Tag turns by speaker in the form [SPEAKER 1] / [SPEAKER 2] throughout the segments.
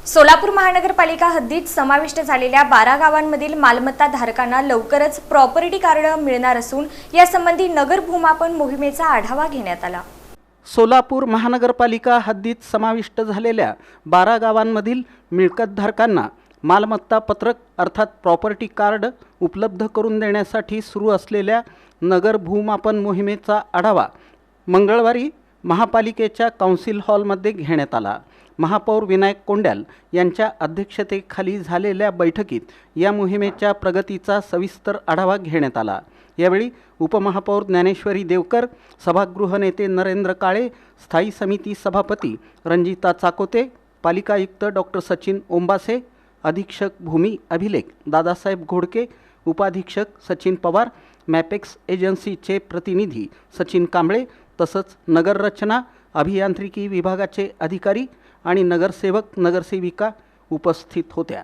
[SPEAKER 1] सोलापूर महानगरपालिका हद्दीत समाविष्ट झालेल्या 12 गावांमधील मालमत्ता धारकांना लवकरच प्रॉपर्टी कार्ड मिळणार असून यासंबंधी नगर भूमापन मोहिमेचा आढावा घेण्यात आला।
[SPEAKER 2] सोलापूर महानगरपालिका हद्दीत समाविष्ट झालेल्या 12 गावांमधील मिळकतधारकांना मालमत्ता पत्रक अर्थात प्रॉपर्टी कार्ड उपलब्ध करून देण्यासाठी सुरू असलेल्या नगर भूमापन मोहिमेचा आढावा मंगळवारी महापालिकेच्या काउन्सिल हॉलमध्ये घेण्यात आला। महापौर विनायक कोंड्याल यांच्या अध्यक्षतेखाली झालेल्या बैठकीत या मोहिमेच्या प्रगतीचा सविस्तर आढावा घेण्यात आला। यावेळी उपमहापौर ज्ञानेश्वरी देवकर, सभागृह नेते नरेंद्र काळे, स्थायी समिती सभापती रंजिता चाकोते, पालिका आयुक्त डॉक्टर सचिन ओंबासे, अधीक्षक भूमी अभिलेख दादासाहेब घोडके, उपाधीक्षक सचिन पवार, मॅपेक्स एजन्सीचे प्रतिनिधी सचिन कांबळे तसंच नगररचना अभियांत्रिकी विभागाचे अधिकारी आणि नगरसेवक नगरसेविका उपस्थित होत्या।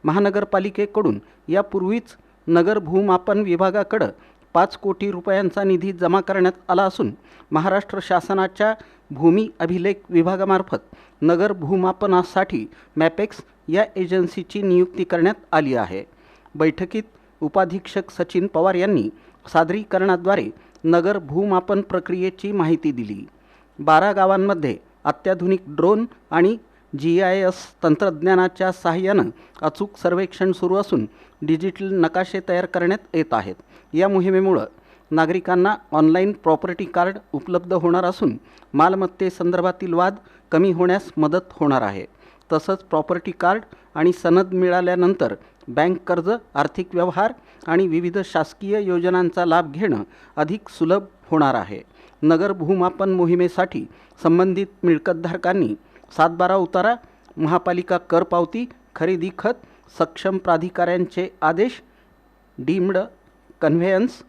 [SPEAKER 2] महानगरपालिकेकडून यापूर्वीच नगर भूमापन विभागाकडे 5 कोटी रुपयांचा निधी जमा करण्यात आला असून महाराष्ट्र शासनाच्या भूमी अभिलेख विभागामार्फत नगर भूमापनासाठी मॅपेक्स या एजन्सीची नियुक्ती करण्यात आली आहे। बैठकीत उपाधीक्षक सचिन पवार यांनी सादरीकरणाद्वारे नगर भूमापन प्रक्रियेची माहिती दिली। 12 गावांमध्ये अत्याधुनिक ड्रोन आणि GIS तंत्रज्ञानाच्या सहाय्याने अचूक सर्वेक्षण सुरू असून डिजिटल नकाशे तयार करण्यात येत आहेत। या मोहिमेमुळे नागरिकांना ऑनलाईन प्रॉपर्टी कार्ड उपलब्ध होणार असून मालमत्तेसंदर्भातील वाद कमी होण्यास मदत होणार आहे। तसंच प्रॉपर्टी कार्ड आणि सनद मिळाल्यानंतर बँक कर्ज, आर्थिक व्यवहार आणि विविध शासकीय योजनांचा लाभ घेणं अधिक सुलभ होणार आहे। नगर भूमापन मोहिमेसाठी संबंधित मिळकतधारकांनी 7/12 उतारा, महापालिका कर पावती, खरेदी खत, सक्षम प्राधिकाऱ्यांचे आदेश, डीम्ड कन्व्हेयन्स,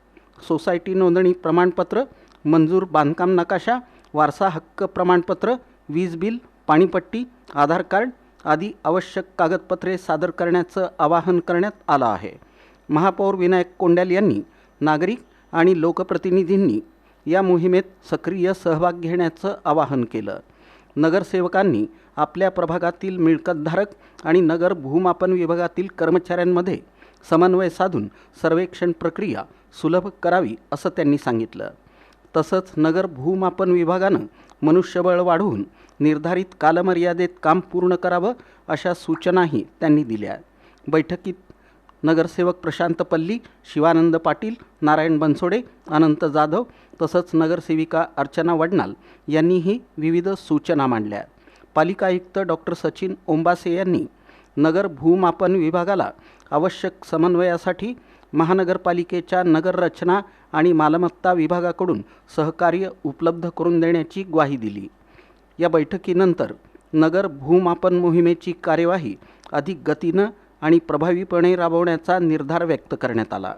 [SPEAKER 2] सोसायटी नोंदणी प्रमाणपत्र, मंजूर बांधकाम नकाशा, वारसा हक्क प्रमाणपत्र, वीज बिल, पाणीपट्टी, आधार कार्ड आदी आवश्यक कागदपत्रे सादर करण्याचं आवाहन करण्यात आलं आहे। महापौर विनायक कोंड्याल यांनी नागरिक आणि लोकप्रतिनिधींनी या मोहिमेत सक्रिय सहभाग घेण्याचं आवाहन केलं। नगरसेवकांनी आपल्या प्रभागातील मिळकतधारक आणि नगर भूमापन विभागातील कर्मचाऱ्यांमध्ये समन्वय साधून सर्वेक्षण प्रक्रिया सुलभ करावी असं त्यांनी सांगितलं। तसंच नगर भूमापन विभागानं मनुष्यबळ वाढवून निर्धारित कालमर्यादेत काम पूर्ण करावं अशा सूचनाही त्यांनी दिल्या। बैठकीत नगरसेवक प्रशांत पल्ली, शिवानंद पाटील, नारायण बनसोडे, अनंत जाधव तसंच नगरसेविका अर्चना वडनाल यांनीही विविध सूचना मांडल्या। पालिका आयुक्त डॉक्टर सचिन ओंबासे यांनी नगर भूमापन विभागाला आवश्यक समन्वयासाठी महानगरपालिकेच्या नगररचना आणि मालमत्ता विभागाकडून सहकार्य उपलब्ध करून देण्याची ग्वाही दिली। या बैठकीनंतर नगर भूमापन मोहिमेची कार्यवाही अधिक गतीनं आणि प्रभावीपणे राबवण्याचा निर्धार व्यक्त करण्यात आला।